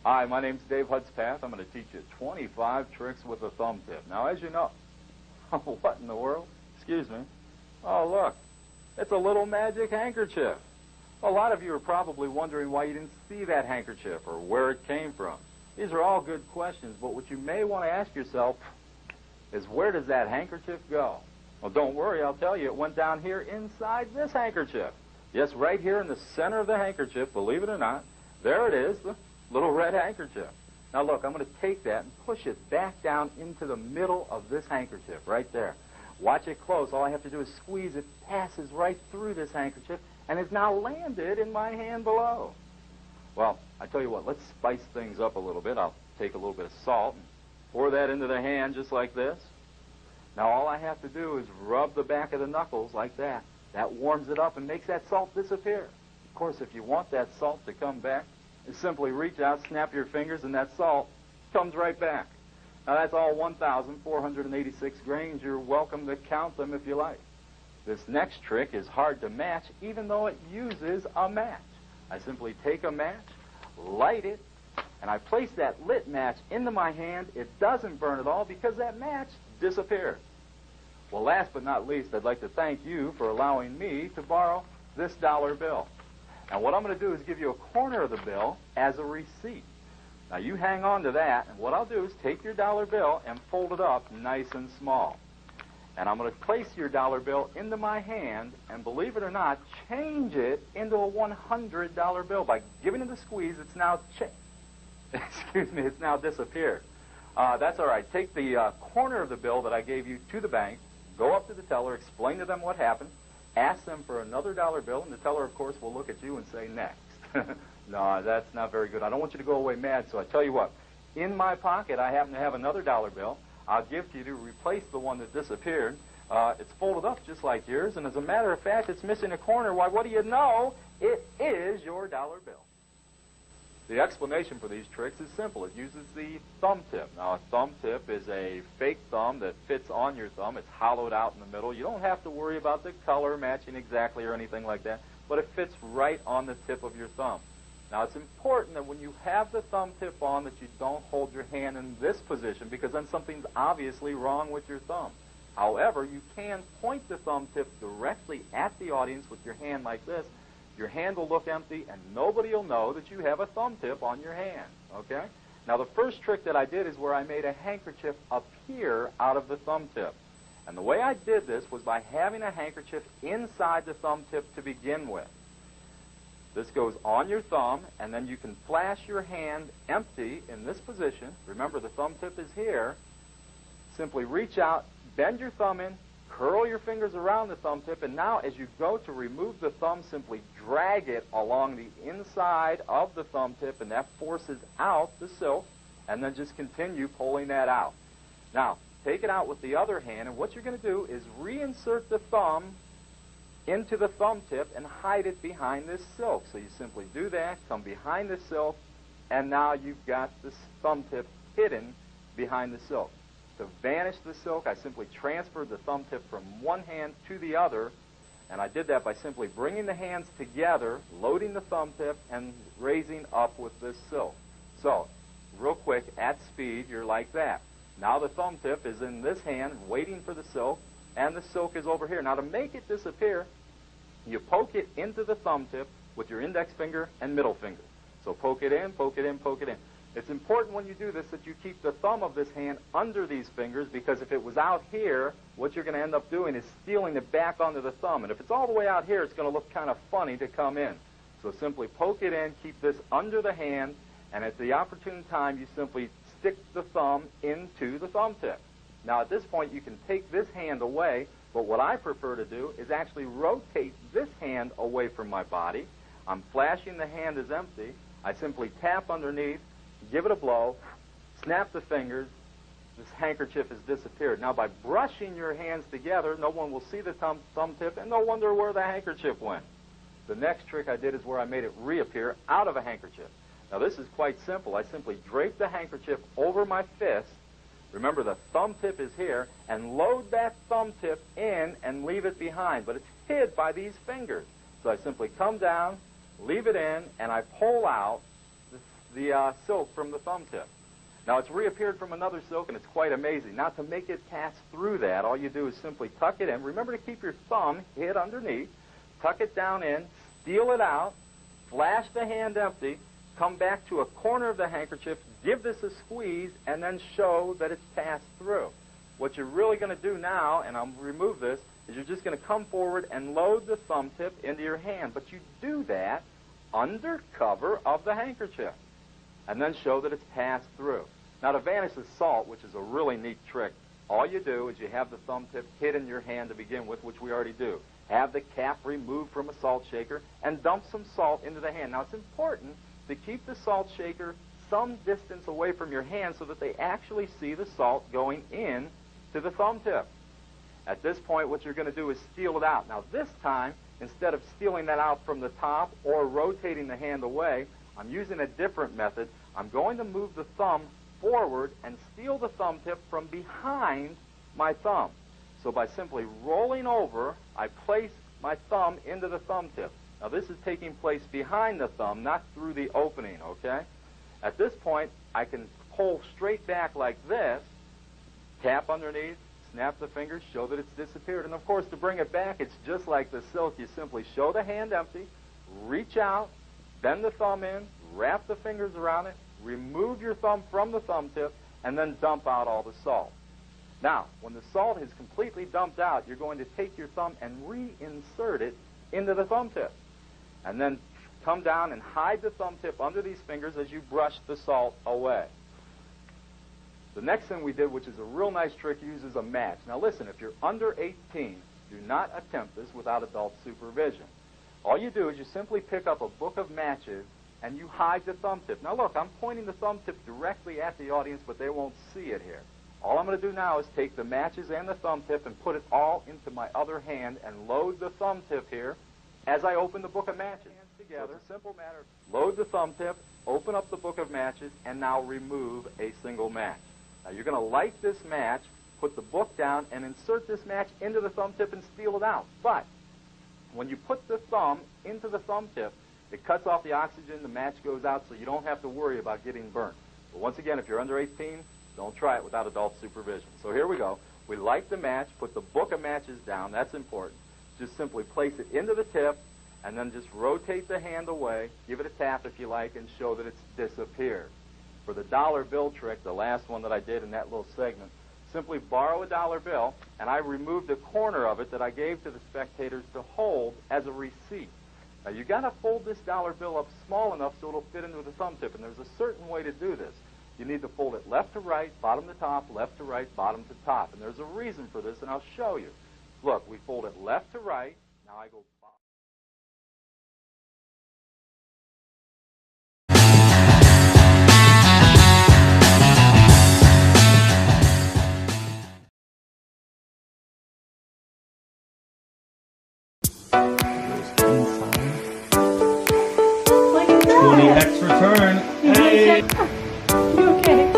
Hi, my name's Dave Hudspeth. I'm going to teach you 25 tricks with a thumb tip. Now, as you know, what in the world? Excuse me. Oh, look, it's a little magic handkerchief. A lot of you are probably wondering why you didn't see that handkerchief or where it came from. These are all good questions, but what you may want to ask yourself is, where does that handkerchief go? Well, don't worry, I'll tell you. It went down here inside this handkerchief. Yes, right here in the center of the handkerchief, believe it or not. There it is, the little red handkerchief. Now look, I'm going to take that and push it back down into the middle of this handkerchief, right there. Watch it close. All I have to do is squeeze. It passes right through this handkerchief and has now landed in my hand below. Well, I tell you what, let's spice things up a little bit. I'll take a little bit of salt and pour that into the hand just like this. Now all I have to do is rub the back of the knuckles like that. That warms it up and makes that salt disappear. Of course, if you want that salt to come back, you simply reach out, snap your fingers, and that salt comes right back. Now that's all 1,486 grains. You're welcome to count them if you like. This next trick is hard to match, even though it uses a match. I simply take a match, light it, and I place that lit match into my hand. It doesn't burn at all because that match disappeared. Well, last but not least, I'd like to thank you for allowing me to borrow this dollar bill. Now what I'm going to do is give you a corner of the bill as a receipt. Now you hang on to that, and what I'll do is take your dollar bill and fold it up nice and small. And I'm going to place your dollar bill into my hand, and believe it or not, change it into a $100 bill. By giving it a squeeze, it's now it's now disappeared. That's all right. Take the corner of the bill that I gave you to the bank, go up to the teller, explain to them what happened, ask them for another dollar bill, and the teller, of course, will look at you and say, next. No, that's not very good. I don't want you to go away mad, so I tell you what. In my pocket, I happen to have another dollar bill. I'll give to you to replace the one that disappeared. It's folded up just like yours, and as a matter of fact, it's missing a corner. Why, what do you know? It is your dollar bill. The explanation for these tricks is simple. It uses the thumb tip. Now, a thumb tip is a fake thumb that fits on your thumb. It's hollowed out in the middle. You don't have to worry about the color matching exactly or anything like that, but it fits right on the tip of your thumb. Now, it's important that when you have the thumb tip on that you don't hold your hand in this position, because then something's obviously wrong with your thumb. However, you can point the thumb tip directly at the audience with your hand like this. Your hand will look empty, and nobody will know that you have a thumb tip on your hand, okay? Now, the first trick that I did is where I made a handkerchief appear out of the thumb tip. And the way I did this was by having a handkerchief inside the thumb tip to begin with. This goes on your thumb, and then you can flash your hand empty in this position. Remember, the thumb tip is here. Simply reach out, bend your thumb in, curl your fingers around the thumb tip, and now as you go to remove the thumb, simply drag it along the inside of the thumb tip, and that forces out the silk, and then just continue pulling that out. Now, take it out with the other hand, and what you're going to do is reinsert the thumb into the thumb tip and hide it behind this silk. So you simply do that, come behind the silk, and now you've got this thumb tip hidden behind the silk. To vanish the silk, I simply transferred the thumb tip from one hand to the other, and I did that by simply bringing the hands together, loading the thumb tip, and raising up with this silk. So, real quick, at speed, you're like that. Now the thumb tip is in this hand, waiting for the silk, and the silk is over here. Now to make it disappear, you poke it into the thumb tip with your index finger and middle finger. So poke it in, poke it in, poke it in. It's important when you do this that you keep the thumb of this hand under these fingers, because if it was out here, what you're going to end up doing is stealing it back onto the thumb. And if it's all the way out here, it's going to look kind of funny to come in. So simply poke it in, keep this under the hand, and at the opportune time, you simply stick the thumb into the thumb tip. Now at this point, you can take this hand away, but what I prefer to do is actually rotate this hand away from my body. I'm flashing the hand as empty. I simply tap underneath, give it a blow, snap the fingers, this handkerchief has disappeared. Now, by brushing your hands together, no one will see the thumb tip, and no wonder where the handkerchief went. The next trick I did is where I made it reappear out of a handkerchief. Now, this is quite simple. I simply drape the handkerchief over my fist. Remember, the thumb tip is here, and load that thumb tip in and leave it behind, but it's hid by these fingers. So I simply come down, leave it in, and I pull out the silk from the thumb tip. Now it's reappeared from another silk, and it's quite amazing. Now to make it pass through that, all you do is simply tuck it in. Remember to keep your thumb hid underneath. Tuck it down in, steal it out, flash the hand empty, come back to a corner of the handkerchief, give this a squeeze, and then show that it's passed through. What you're really going to do now, and I'll remove this, is you're just going to come forward and load the thumb tip into your hand. But you do that under cover of the handkerchief, and then show that it's passed through. Now to vanish the salt, which is a really neat trick, all you do is you have the thumb tip hid in your hand to begin with, which we already do. Have the cap removed from a salt shaker and dump some salt into the hand. Now it's important to keep the salt shaker some distance away from your hand so that they actually see the salt going in to the thumb tip. At this point, what you're going to do is steal it out. Now this time, instead of stealing that out from the top or rotating the hand away, I'm using a different method. I'm going to move the thumb forward and steal the thumb tip from behind my thumb. So by simply rolling over, I place my thumb into the thumb tip. Now this is taking place behind the thumb, not through the opening, okay? At this point, I can pull straight back like this, tap underneath, snap the fingers, show that it's disappeared. And of course, to bring it back, it's just like the silk. You simply show the hand empty, reach out, bend the thumb in, wrap the fingers around it, remove your thumb from the thumb tip, and then dump out all the salt. Now, when the salt is completely dumped out, you're going to take your thumb and reinsert it into the thumb tip. And then come down and hide the thumb tip under these fingers as you brush the salt away. The next thing we did, which is a real nice trick, uses a match. Now listen, if you're under 18, do not attempt this without adult supervision. All you do is you simply pick up a book of matches and you hide the thumb tip. Now look, I'm pointing the thumb tip directly at the audience, but they won't see it here. All I'm going to do now is take the matches and the thumb tip and put it all into my other hand and load the thumb tip here as I open the book of matches. Together, so it's a simple matter. Load the thumb tip, open up the book of matches, and now remove a single match. Now you're going to light this match, put the book down, and insert this match into the thumb tip and steal it out. But when you put the thumb into the thumb tip, it cuts off the oxygen, the match goes out, so you don't have to worry about getting burnt. But once again, if you're under 18, don't try it without adult supervision. So here we go. We light the match, put the book of matches down. That's important. Just simply place it into the tip, and then just rotate the hand away, give it a tap if you like, and show that it's disappeared. For the dollar bill trick, the last one that I did in that little segment, simply borrow a dollar bill, and I removed a corner of it that I gave to the spectators to hold as a receipt. Now you got to fold this dollar bill up small enough so it'll fit into the thumb tip, and there's a certain way to do this. You need to fold it left to right, bottom to top, left to right, bottom to top, and there's a reason for this, and I'll show you. Look, we fold it left to right. Now I go bottom. Return. Hey! You okay?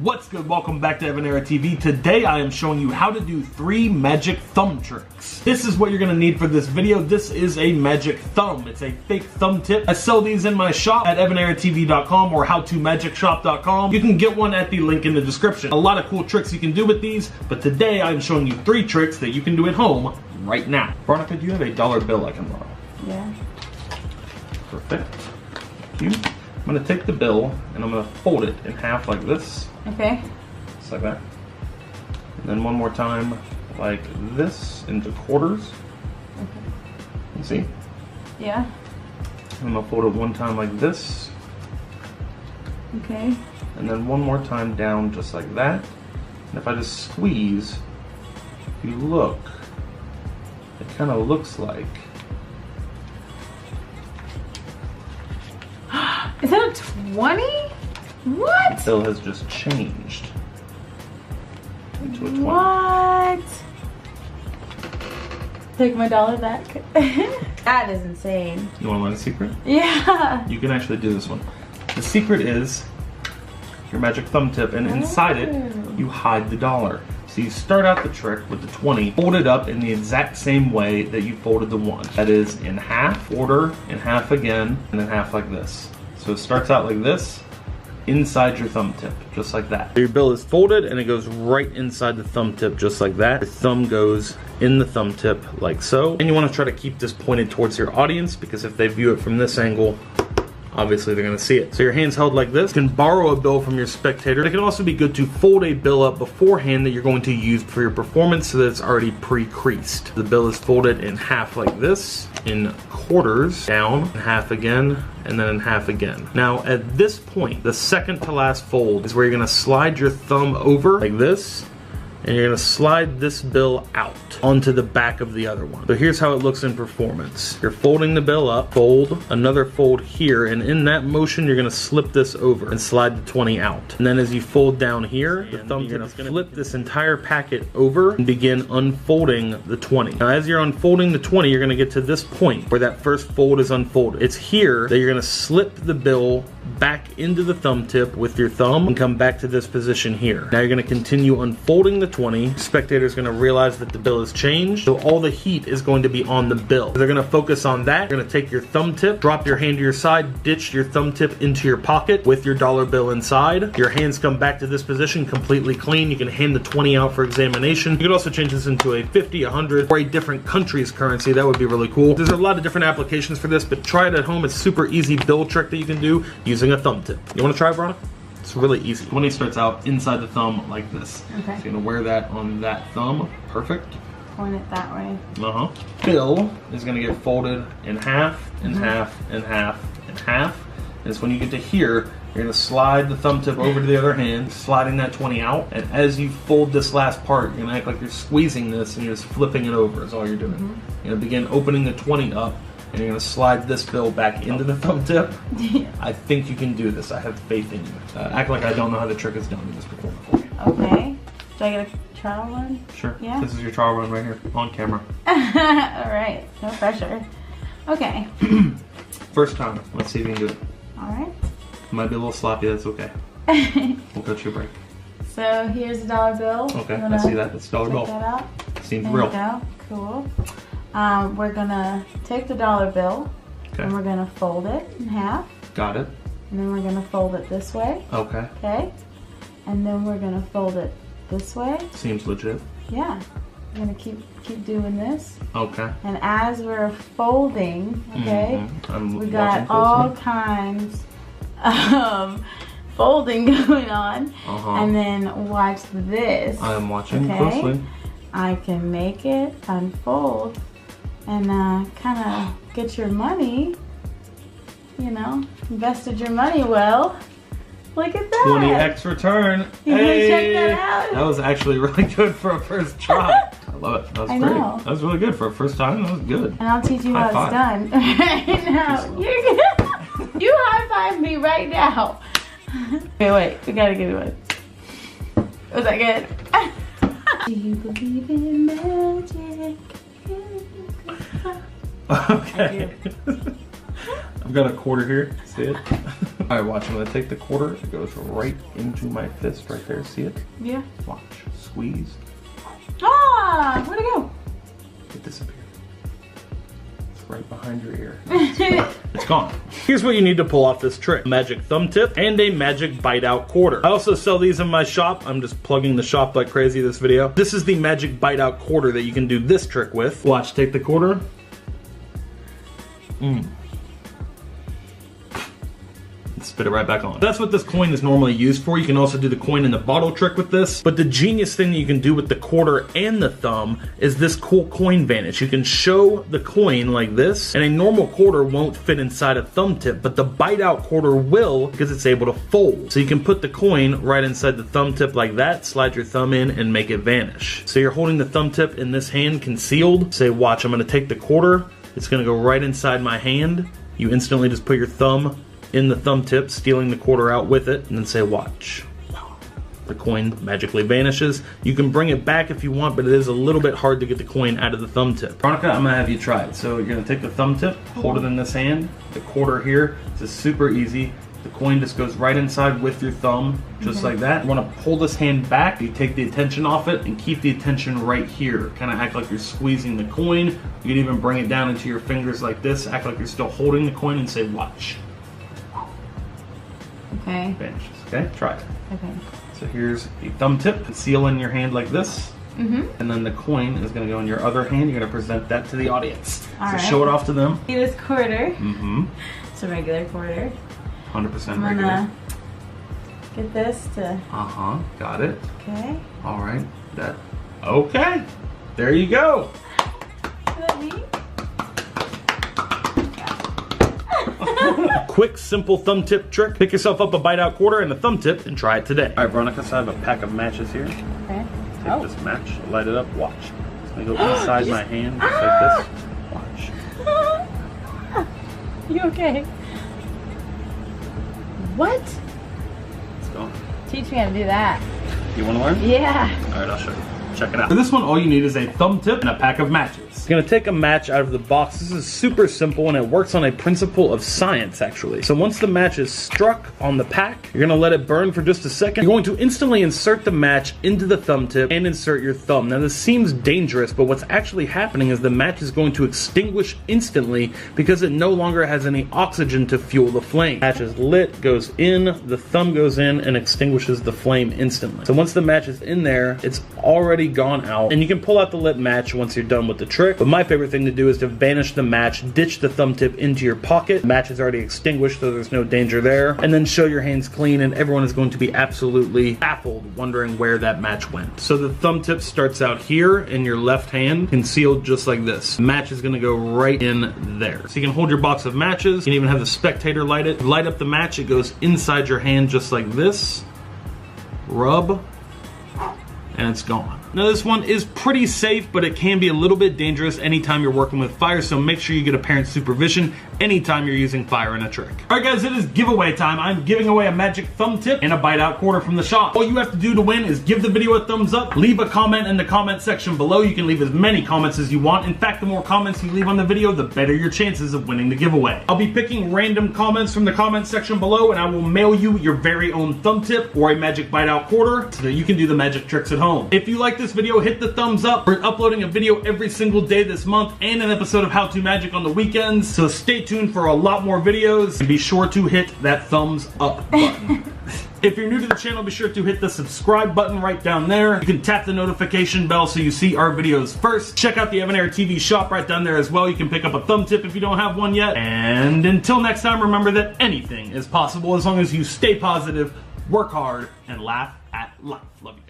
What's good? Welcome back to Evan Era TV. Today I am showing you how to do 3 magic thumb tricks. This is what you're going to need for this video. This is a magic thumb. It's a fake thumb tip. I sell these in my shop at evaneratv.com or howtoMagicShop.com. You can get one at the link in the description. A lot of cool tricks you can do with these, but today I'm showing you 3 tricks that you can do at home right now. Veronica, do you have a dollar bill I can borrow? Yeah. Perfect. Thank you. I'm going to take the bill and I'm going to fold it in half like this. Okay. Just like that. And then one more time like this into quarters. Okay. You see? Yeah. And I'm going to fold it one time like this. Okay. And then one more time down just like that. And if I just squeeze, if you look, it kind of looks like... Is that a 20? What? The bill has just changed into a 20. What? Take my dollar back. That is insane. You want to learn a secret? Yeah. You can actually do this one. The secret is your magic thumb tip, and inside it, you hide the dollar. So you start out the trick with the 20, fold it up in the exact same way that you folded the 1. That is in half, order, in half again, and then half like this. So it starts out like this, inside your thumb tip, just like that. So your bill is folded and it goes right inside the thumb tip, just like that. Your thumb goes in the thumb tip, like so. And you want to try to keep this pointed towards your audience, because if they view it from this angle, obviously they're going to see it. So your hand's held like this. You can borrow a bill from your spectator. It can also be good to fold a bill up beforehand that you're going to use for your performance so that it's already pre-creased. The bill is folded in half like this, in quarters, down, in half again, and then in half again. Now at this point, the second to last fold is where you're going to slide your thumb over like this, and you're going to slide this bill out onto the back of the other one. So here's how it looks in performance. You're folding the bill up, fold, another fold here, and in that motion you're going to slip this over and slide the 20 out. And then as you fold down here, the thumb tip is going to flip this entire packet over and begin unfolding the 20. Now as you're unfolding the 20, you're going to get to this point where that first fold is unfolded. It's here that you're going to slip the bill back into the thumb tip with your thumb and come back to this position here. Now you're going to continue unfolding the 20. Spectator's going to realize that the bill has changed, so all the heat is going to be on the bill. They're going to focus on that. You're going to take your thumb tip, drop your hand to your side, ditch your thumb tip into your pocket with your dollar bill inside. Your hands come back to this position completely clean. You can hand the 20 out for examination. You could also change this into a 50, 100, or a different country's currency. That would be really cool. There's a lot of different applications for this, but try it at home. It's a super easy bill trick that you can do using a thumb tip. You want to try it, Veronica? It's really easy. 20 starts out inside the thumb like this. Okay. So you're gonna wear that on that thumb. Perfect. Point it that way. Bill is gonna get folded in half, and half, and half, and half. And it's when you get to here, you're gonna slide the thumb tip over to the other hand, sliding that 20 out. And as you fold this last part, you're gonna act like you're squeezing this and you're just flipping it over is all you're doing. You're gonna begin opening the 20 up, and you're gonna slide this bill back into the thumb tip. I think you can do this. I have faith in you. Act like I don't know how the trick is done. Just perform it for me. Okay. Do I get a trial run? Sure. Yeah. This is your trial run right here on camera. All right. No pressure. Okay. First time. Let's see if you can do it. All right. Might be a little sloppy. That's okay. We'll cut you a break. So here's the dollar bill. Okay. I see that. It's dollar bill. Check that out. Seems There real. we go. Cool. We're gonna take the dollar bill, and we're gonna fold it in half. Got it. And then we're gonna fold it this way. Okay. Okay. And then we're gonna fold it this way. Seems legit. Yeah. We're gonna keep doing this. Okay. And as we're folding, okay, we got all kinds of folding going on. And then watch this. I am watching closely. I can make it unfold and kind of get your money, you know, invested your money well. Look at that. 20x return. You hey, check that out? That was actually really good for a first try. I love it. That was I great. know. That was really good for a first time. That was good. And I'll teach you how High it's done right now. You're gonna, you high five me right now. Okay, wait. We gotta give you one. Was that good? Do you believe in magic? Okay. I've got a quarter here. See it? Alright, watch. I'm going to take the quarter. It goes right into my fist right there. See it? Yeah. Watch. Squeeze. Ah! Where'd it go? It disappeared. It's right behind your ear. It's gone. Here's what you need to pull off this trick. Magic thumb tip and a magic bite out quarter. I also sell these in my shop. I'm just plugging the shop like crazy this video. This is the magic bite out quarter that you can do this trick with. Watch, take the quarter. Spit it right back on. That's what this coin is normally used for. You can also do the coin in the bottle trick with this. But the genius thing that you can do with the quarter and the thumb is this cool coin vanish. You can show the coin like this, and a normal quarter won't fit inside a thumb tip, but the bite out quarter will because it's able to fold. So you can put the coin right inside the thumb tip like that, slide your thumb in, and make it vanish. So you're holding the thumb tip in this hand concealed. Say, watch, I'm gonna take the quarter. It's gonna go right inside my hand. You instantly just put your thumb in the thumb tip, stealing the quarter out with it, and then say, watch. The coin magically vanishes. You can bring it back if you want, but it is a little bit hard to get the coin out of the thumb tip. Veronica, I'm gonna have you try it. So you're gonna take the thumb tip, hold it in this hand, the quarter here. This is super easy. The coin just goes right inside with your thumb, just like that. You wanna pull this hand back, you take the attention off it, and keep the attention right here. Kinda act like you're squeezing the coin. You can even bring it down into your fingers like this, act like you're still holding the coin, and say, watch. Okay. vanishes. Okay, try it. Okay. So here's the thumb tip. Seal in your hand like this. Mm-hmm. And then the coin is going to go in your other hand. You're going to present that to the audience. All so right. show it off to them. See this quarter? Mm-hmm. It's a regular quarter. 100% I'm regular. gonna get this to. Uh-huh. Got it. Okay. All right. That. Okay. There you go. Is that me? Quick, simple thumb tip trick. Pick yourself up a bite out quarter and a thumb tip and try it today. All right, Veronica, so I have a pack of matches here. Okay. Take this match, light it up, watch. It's gonna go inside my hand, just like this. Watch. You okay? What? It's gone. Teach me how to do that. You wanna learn? Yeah. All right, I'll show you. Check it out. For this one, all you need is a thumb tip and a pack of matches. You're gonna take a match out of the box. This is super simple and it works on a principle of science, actually. So once the match is struck on the pack, you're gonna let it burn for just a second. You're going to instantly insert the match into the thumb tip and insert your thumb. Now this seems dangerous, but what's actually happening is the match is going to extinguish instantly because it no longer has any oxygen to fuel the flame. Match is lit, goes in, the thumb goes in and extinguishes the flame instantly. So once the match is in there, it's already gone out, and you can pull out the lit match once you're done with the trick. But my favorite thing to do is to vanish the match, ditch the thumb tip into your pocket. The match is already extinguished, so there's no danger there. And then show your hands clean, and everyone is going to be absolutely baffled, wondering where that match went. So the thumb tip starts out here in your left hand, concealed just like this. The match is gonna go right in there. So you can hold your box of matches. You can even have the spectator light it. Light up the match, it goes inside your hand just like this. Rub, and it's gone. Now this one is pretty safe, but it can be a little bit dangerous anytime you're working with fire, so make sure you get a parent's supervision anytime you're using fire in a trick. All right guys, it is giveaway time. I'm giving away a magic thumb tip and a bite out quarter from the shop. All you have to do to win is give the video a thumbs up, leave a comment in the comment section below. You can leave as many comments as you want. In fact, the more comments you leave on the video, the better your chances of winning the giveaway. I'll be picking random comments from the comment section below, and I will mail you your very own thumb tip or a magic bite out quarter so that you can do the magic tricks at home. If you like this video, hit the thumbs up. We're uploading a video every single day this month and an episode of How To Magic on the weekends, so stay tuned for a lot more videos and be sure to hit that thumbs up button. If you're new to the channel, be sure to hit the subscribe button right down there. You can tap the notification bell so you see our videos first. Check out the Evan Air TV shop right down there as well. You can pick up a thumb tip if you don't have one yet. And until next time, remember that anything is possible as long as you stay positive, work hard, and laugh at life. Love you.